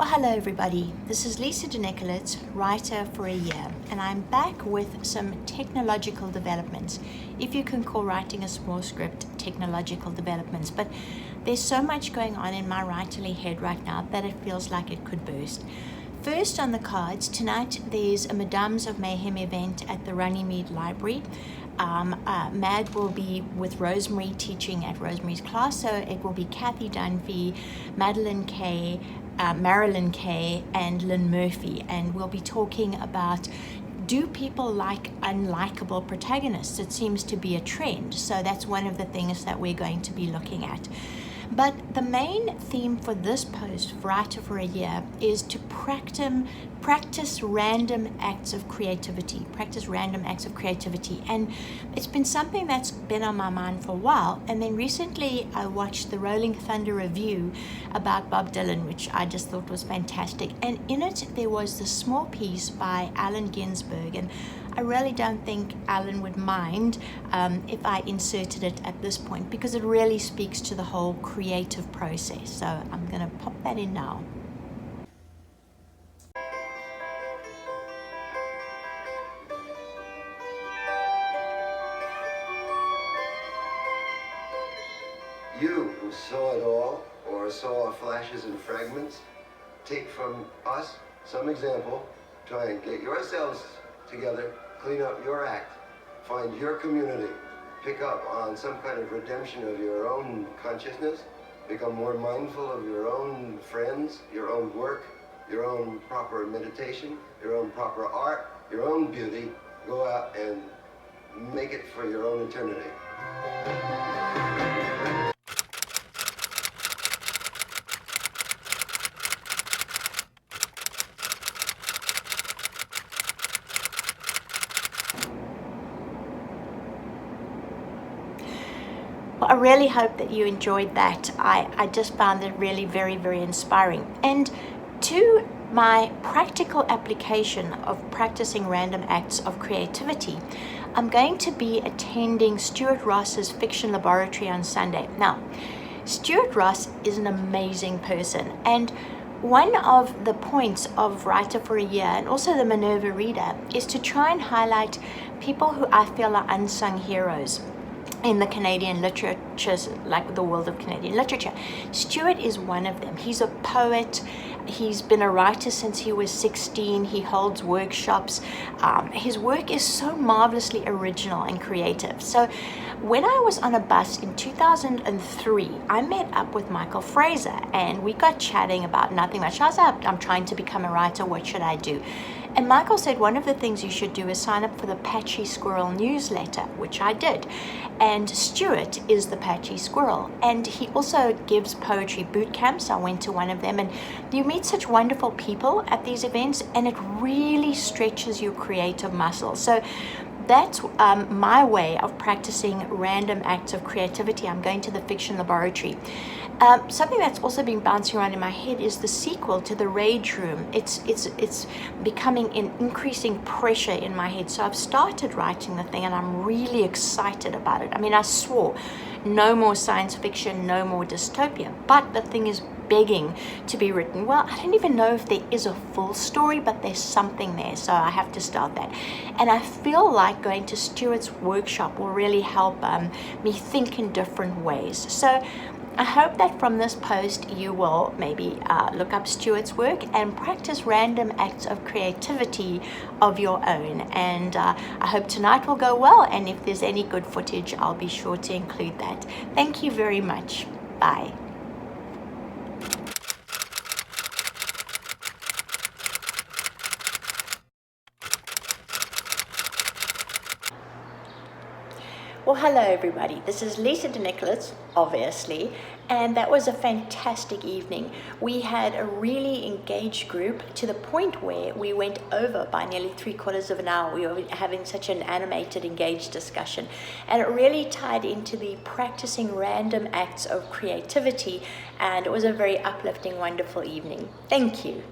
Well, hello everybody. This is Lisa DeNicolitz, writer for a year, and I'm back with some technological developments. If you can call writing a small script technological developments, but there's so much going on in my writerly head right now that it feels like it could burst. First on the cards, tonight there's a Madames of Mayhem event at the Runnymede Library. Mad will be with Rosemary teaching at Rosemary's class, so it will be Kathy Dunphy, Madeline Kay, Marilyn Kay, and Lynn Murphy, and we'll be talking about, do people like unlikable protagonists? It seems to be a trend, so that's one of the things that we're going to be looking at. But the main theme for this post, Writer for a Year, is to practice random acts of creativity. And it's been something that's been on my mind for a while. And then recently I watched the Rolling Thunder review about Bob Dylan, which I just thought was fantastic. And in it, there was this small piece by Allen Ginsberg. And I really don't think Alan would mind if I inserted it at this point, because it really speaks to the whole creative process. So I'm going to pop that in now. You who saw it all, or saw flashes and fragments, take from us some example, try and get yourselves together, clean up your act, find your community, pick up on some kind of redemption of your own consciousness, become more mindful of your own friends, your own work, your own proper meditation, your own proper art, your own beauty. Go out and make it for your own eternity. Well, I really hope that you enjoyed that. I just found it really very, very inspiring. And to my practical application of practicing random acts of creativity, I'm going to be attending Stuart Ross's Fiction Laboratory on Sunday. Now, Stuart Ross is an amazing person, and one of the points of Writer for a Year and also the Minerva Reader is to try and highlight people who I feel are unsung heroes in the Canadian literature, like the world of Canadian literature. Stuart is one of them. He's a poet. He's been a writer since he was 16. He holds workshops. His work is so marvelously original and creative. So when I was on a bus in 2003, I met up with Michael Fraser and we got chatting about nothing much. I was like, I'm trying to become a writer. What should I do? And Michael said one of the things you should do is sign up for the Patchy Squirrel newsletter, which I did. And Stuart is the Patchy Squirrel. And he also gives poetry boot camps. I went to one of them, and you meet such wonderful people at these events, and it really stretches your creative muscles. So that's my way of practicing random acts of creativity. I'm going to the Fiction Laboratory. Something that's also been bouncing around in my head is the sequel to The Rage Room. It's becoming an increasing pressure in my head. So I've started writing the thing and I'm really excited about it. I mean, I swore no more science fiction, no more dystopia, but the thing is begging to be written. Well, I don't even know if there is a full story, but there's something there, so I have to start that. And I feel like going to Stuart's workshop will really help me think in different ways. So I hope that from this post you will maybe look up Stuart's work and practice random acts of creativity of your own. And I hope tonight will go well, and if there's any good footage, I'll be sure to include that. Thank you very much. Bye. Well, hello everybody. This is Lisa DeNicolitz, obviously, and that was a fantastic evening. We had a really engaged group to the point where we went over by nearly 3/4 of an hour. We were having such an animated, engaged discussion, and it really tied into the practicing random acts of creativity, and it was a very uplifting, wonderful evening. Thank you.